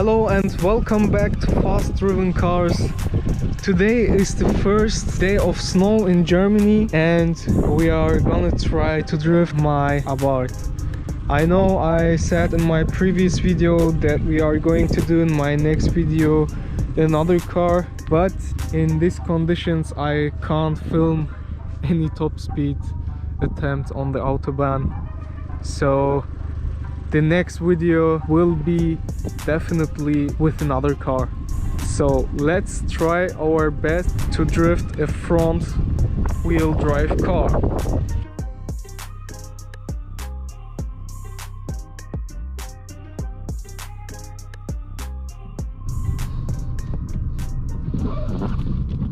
Hello and welcome back to Fast Driven Cars. Today is the first day of snow in Germany and we are gonna try to drift my Abarth. I know I said in my previous video that we are going to do in my next video another car, but in these conditions I can't film any top speed attempt on the Autobahn. So the next video will be definitely with another car. So let's try our best to drift a front wheel drive car.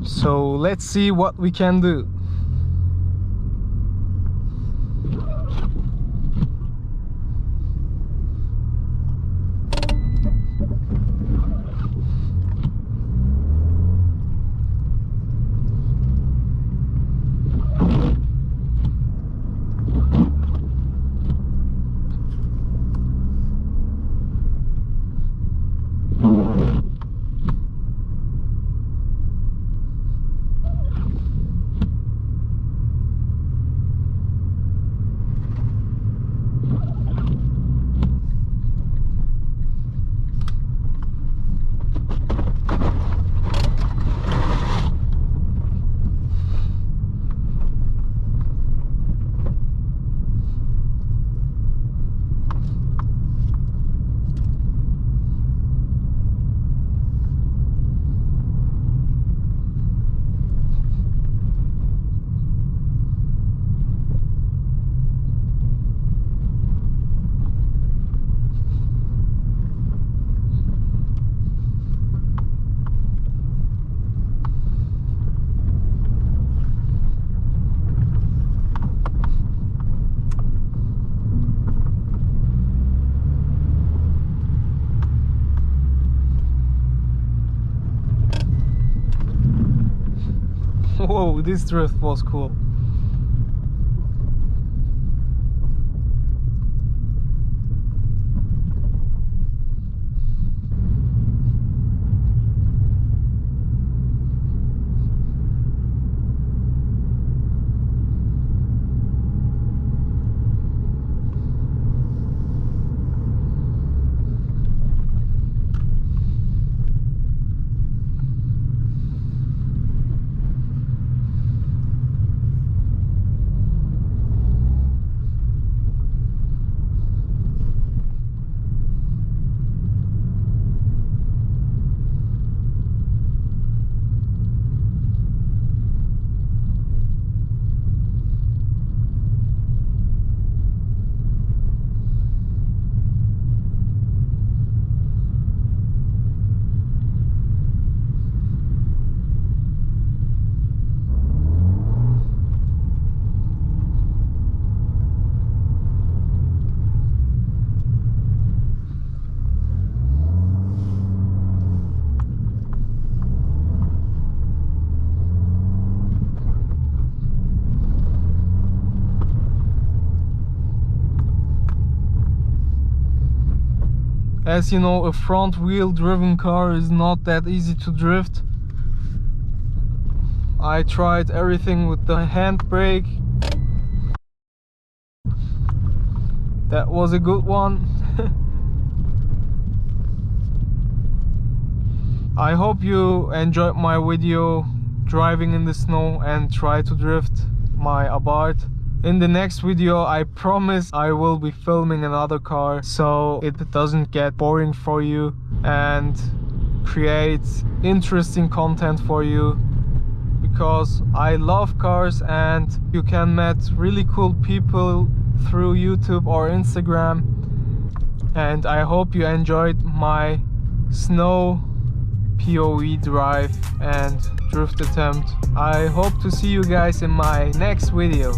So let's see what we can do. Whoa, this drift was cool. As you know, a front wheel driven car is not that easy to drift. I tried everything with the handbrake. That was a good one. I hope you enjoyed my video driving in the snow and try to drift my Abarth. In the next video, I promise I will be filming another car so it doesn't get boring for you and create interesting content for you, because I love cars and you can meet really cool people through YouTube or Instagram. And I hope you enjoyed my snow POV drive and drift attempt. I hope to see you guys in my next video.